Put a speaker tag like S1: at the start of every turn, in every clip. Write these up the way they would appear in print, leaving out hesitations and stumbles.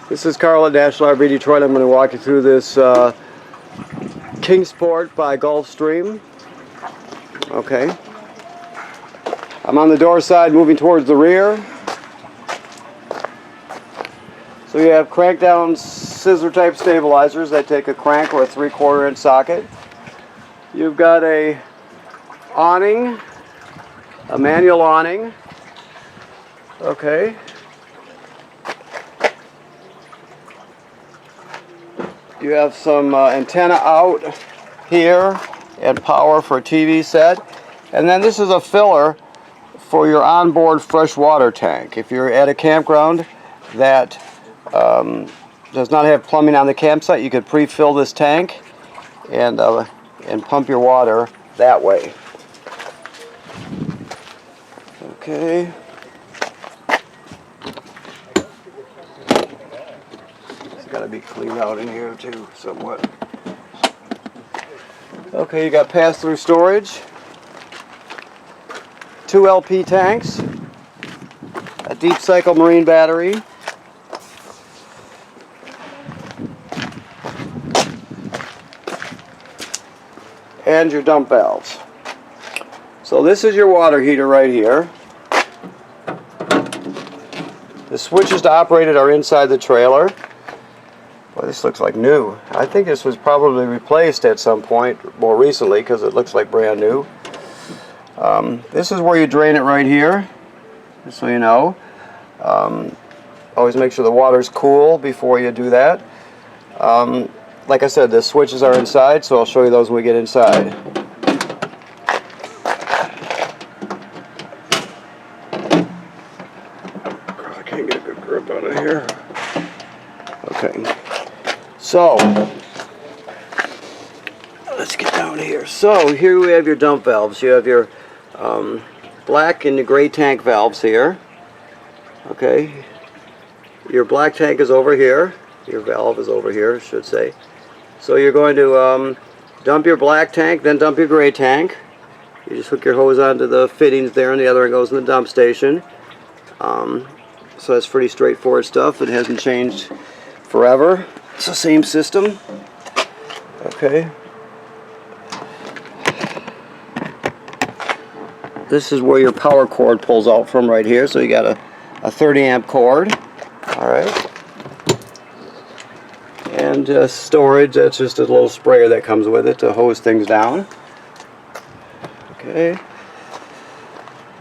S1: This is Carl at National RV Detroit. I'm going to walk you through this Kingsport by Gulfstream. Okay. I'm on the door side moving towards the rear. So you have crank down scissor type stabilizers that take a crank or a 3/4 inch socket. You've got a awning, a manual awning. Okay. You have some antenna out here and power for a TV set. And then this is a filler for your onboard fresh water tank. If you're at a campground that does not have plumbing on the campsite, you could pre-fill this tank and pump your water that way. Okay. It's got to be cleaned out in here too, somewhat. Okay, you got pass-through storage, 2 LP tanks, a deep cycle marine battery, and your dump valves. So this is your water heater right here. The switches to operate it are inside the trailer. Boy, this looks like new. I think this was probably replaced at some point more recently because it looks like brand new. This is where you drain it right here, just so you know. Always make sure the water's cool before you do that. Like I said, the switches are inside, so I'll show you those when we get inside. I can't get a good grip on it here. Okay. So, let's get down here. So, here we have your dump valves. You have your black and your gray tank valves here. Okay. Your black tank is over here. Your valve is over here, I should say. So you're going to dump your black tank, then dump your gray tank. You just hook your hose onto the fittings there, and the other one goes in the dump station. So that's pretty straightforward stuff. It hasn't changed forever. It's the same system. Okay. This is where your power cord pulls out from right here. So you got a 30 amp cord. All right. And storage, that's just a little sprayer that comes with it to hose things down. Okay.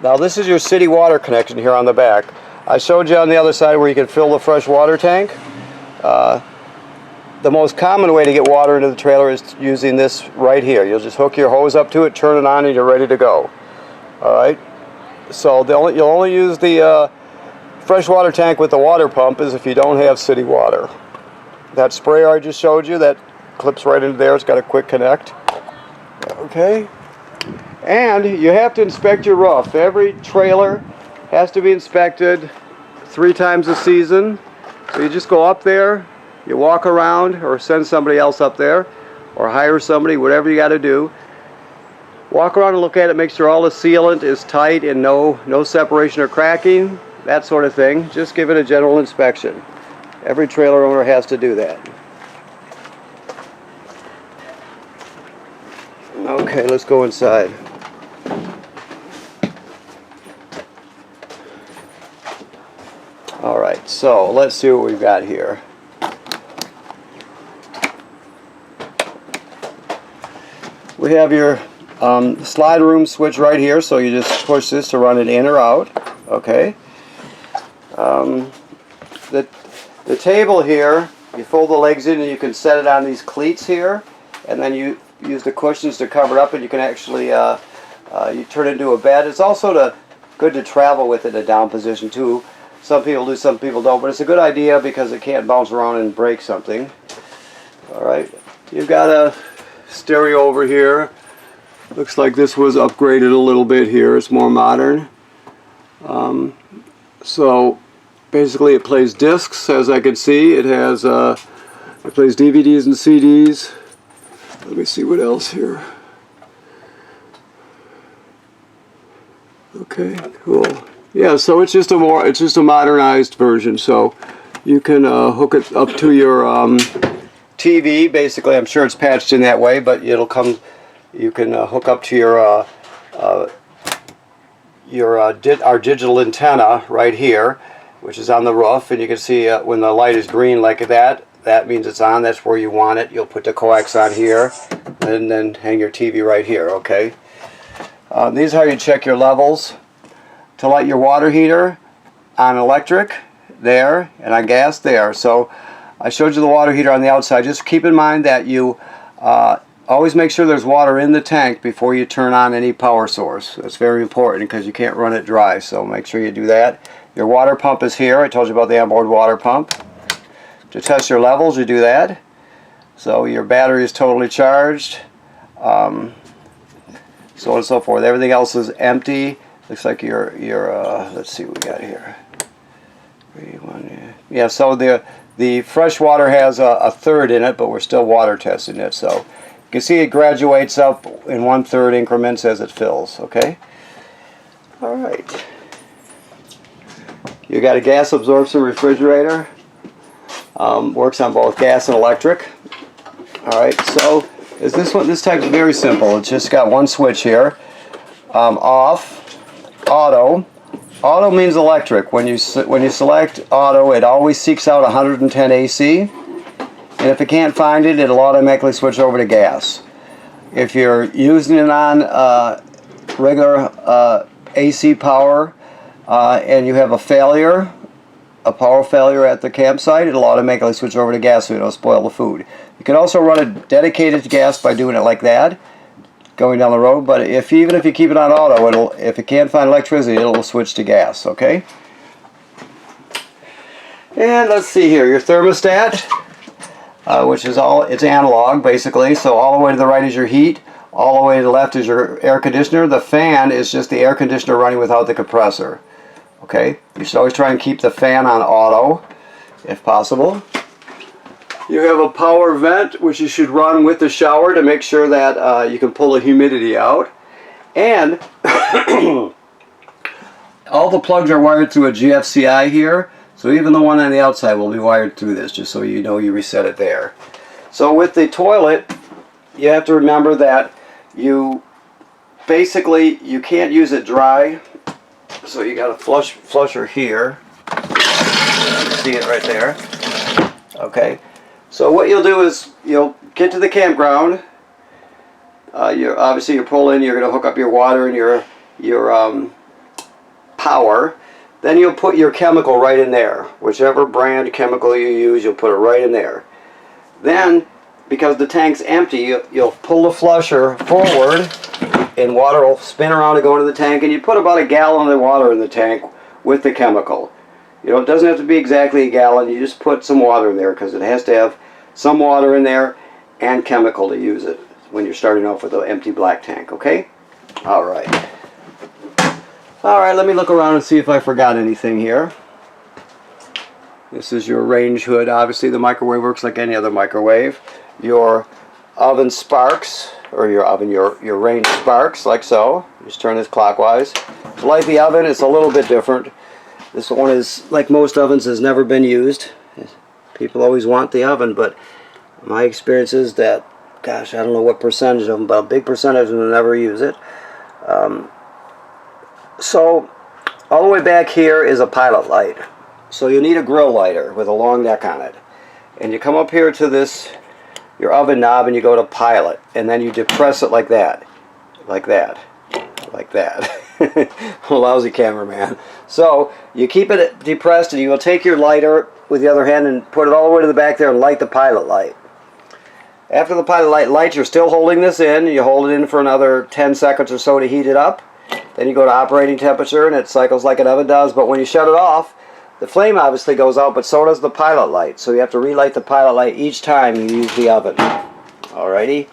S1: Now this is your city water connection here on the back. I showed you on the other side where you can fill the fresh water tank. The most common way to get water into the trailer is using this right here. You'll just hook your hose up to it, turn it on, and you're ready to go. Alright. So you'll only use the fresh water tank with the water pump is if you don't have city water. That sprayer I just showed you, that clips right into there. It's got a quick connect. Okay. And you have to inspect your roof. Every trailer has to be inspected 3 times a season. So you just go up there, you walk around, or send somebody else up there, or hire somebody, whatever you got to do. Walk around and look at it, make sure all the sealant is tight and no separation or cracking, that sort of thing. Just give it a general inspection. Every trailer owner has to do that. Okay, let's go inside. Alright, so let's see what we've got here. We have your slide room switch right here, so you just push this to run it in or out. Okay. The table here, you fold the legs in and you can set it on these cleats here, and then you use the cushions to cover it up, and you can actually you turn it into a bed. It's also good to travel with it in a down position too. Some people do, some people don't, but it's a good idea because it can't bounce around and break something. Alright, you've got a stereo over here. Looks like this was upgraded a little bit here. It's more modern. So basically it plays discs, as I can see. It has it plays DVDs and CDs. Let me see what else here. Okay, cool. Yeah, so it's just a modernized version. So you can hook it up to your TV. Basically, I'm sure it's patched in that way, but it'll come. You can hook up to our digital antenna right here, which is on the roof, and you can see when the light is green like that, that means it's on. That's where you want it. You'll put the coax on here, and then hang your TV right here. Okay. These are how you check your levels. To light your water heater on electric, there, and on gas, there. So I showed you the water heater on the outside. Just keep in mind that you always make sure there's water in the tank before you turn on any power source. That's very important because you can't run it dry, so make sure you do that. Your water pump is here. I told you about the onboard water pump. To test your levels, you do that. So your battery is totally charged. So on and so forth. Everything else is empty. Looks like your let's see what we got here. Yeah, so the fresh water has a third in it, but we're still water testing it. So you can see it graduates up in 1/3 increments as it fills. Okay. All right. You got a gas absorption refrigerator. Works on both gas and electric. All right. So is this one? This type is very simple. It's just got one switch here. Off. Auto. Auto means electric. When you select auto, it always seeks out 110 AC, and if it can't find it, it'll automatically switch over to gas. If you're using it on regular AC power and you have a failure, a power failure at the campsite, it'll automatically switch over to gas so you don't spoil the food. You can also run it dedicated to gas by doing it like that, going down the road, but even if you keep it on auto, if it can't find electricity, it'll switch to gas. Okay. And let's see here, your thermostat, which is it's analog basically. So all the way to the right is your heat, all the way to the left is your air conditioner. The fan is just the air conditioner running without the compressor. Okay. You should always try and keep the fan on auto, if possible. You have a power vent, which you should run with the shower to make sure that you can pull the humidity out. And all the plugs are wired through a GFCI here, so even the one on the outside will be wired through this, just so you know you reset it there. So with the toilet, you have to remember that you can't use it dry, so you got a flusher here. See it right there. Okay. So what you'll do is you'll get to the campground. Obviously you pull in. You're going to hook up your water and your power. Then you'll put your chemical right in there. Whichever brand chemical you use, you'll put it right in there. Then, because the tank's empty, you'll pull the flusher forward, and water will spin around to go into the tank. And you put about a gallon of water in the tank with the chemical. It doesn't have to be exactly a gallon. You just put some water in there because it has to have some water in there and chemical to use it when you're starting off with an empty black tank. Okay? All right. All right, let me look around and see if I forgot anything here. This is your range hood. Obviously, the microwave works like any other microwave. Your oven sparks, or your range sparks, like so. Just turn this clockwise. To light the oven, it's a little bit different. This one is, like most ovens, has never been used. People always want the oven, but my experience is that, gosh, I don't know what percentage of them, but a big percentage of them never use it. So, all the way back here is a pilot light. So you need a grill lighter with a long neck on it. And you come up here to this, your oven knob, and you go to pilot. And then you depress it like that. Like that. Like that. Lousy cameraman. So you keep it depressed, and you will take your lighter with the other hand and put it all the way to the back there and light the pilot light. After the pilot light lights, you're still holding this in. You hold it in for another 10 seconds or so to heat it up. Then you go to operating temperature, and it cycles like an oven does. But when you shut it off, the flame obviously goes out, but so does the pilot light. So you have to relight the pilot light each time you use the oven. Alrighty.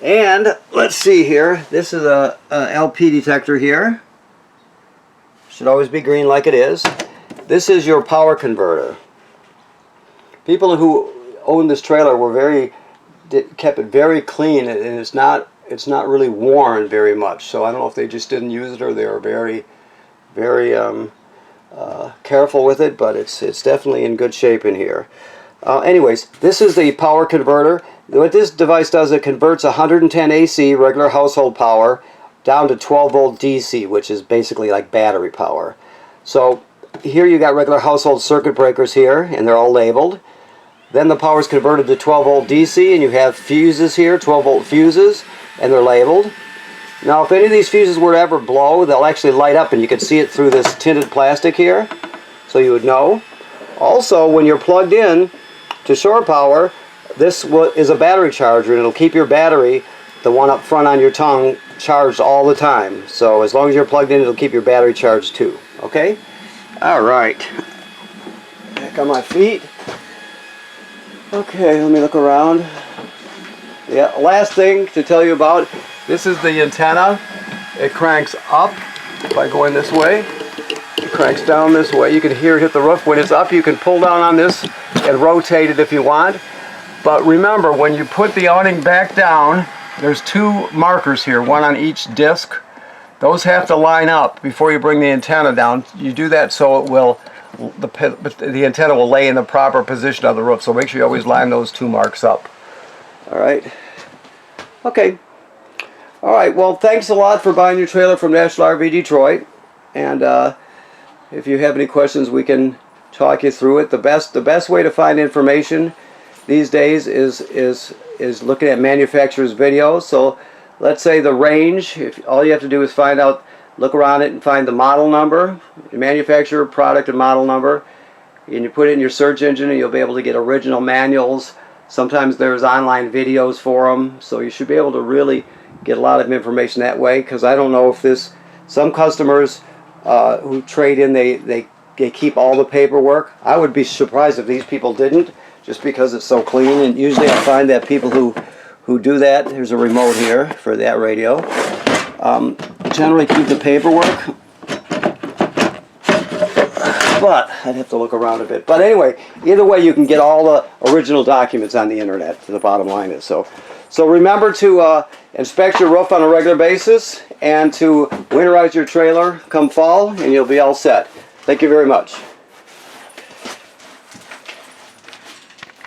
S1: And let's see here. This is a LP detector here. Should always be green like it is. This is your power converter. People who owned this trailer were kept it very clean, and it's not really worn very much. So I don't know if they just didn't use it, or they were very careful with it, but it's definitely in good shape in here. Anyways, this is the power converter. What this device does, it converts 110 AC, regular household power, down to 12 volt DC, which is basically like battery power. So here you got regular household circuit breakers here, and they're all labeled. Then the power is converted to 12 volt DC, and you have fuses here, 12 volt fuses, and they're labeled. Now if any of these fuses were to ever blow, they'll actually light up, and you can see it through this tinted plastic here, so you would know. Also, when you're plugged in to shore power, this is a battery charger, and it'll keep your battery, the one up front on your tongue, charged all the time. So as long as you're plugged in, it'll keep your battery charged too. Okay? Alright. Back on my feet. Okay, let me look around. Yeah, last thing to tell you about, this is the antenna. It cranks up by going this way. It cranks down this way. You can hear it hit the roof. When it's up, you can pull down on this and rotate it if you want. But remember, when you put the awning back down, there's two markers here, one on each disc. Those have to line up before you bring the antenna down. You do that so it will, the antenna will lay in the proper position on the roof. So make sure you always line those two marks up. All right. Okay. All right. Well, thanks a lot for buying your trailer from National RV Detroit. And if you have any questions, we can talk you through it. The best way to find information these days is looking at manufacturers' videos. So let's say the range, if all you have to do is look around it and find the model number, the manufacturer, product, and model number, and you put it in your search engine, and you'll be able to get original manuals. Sometimes there's online videos for them, so you should be able to really get a lot of information that way, because I don't know if some customers who trade in, they keep all the paperwork. I would be surprised if these people didn't, just because it's so clean. And usually I find that people who do that, there's a remote here for that radio, generally keep the paperwork. But I'd have to look around a bit. But anyway, either way, you can get all the original documents on the internet. The bottom line is so remember to inspect your roof on a regular basis, and to winterize your trailer come fall, and you'll be all set. Thank you very much.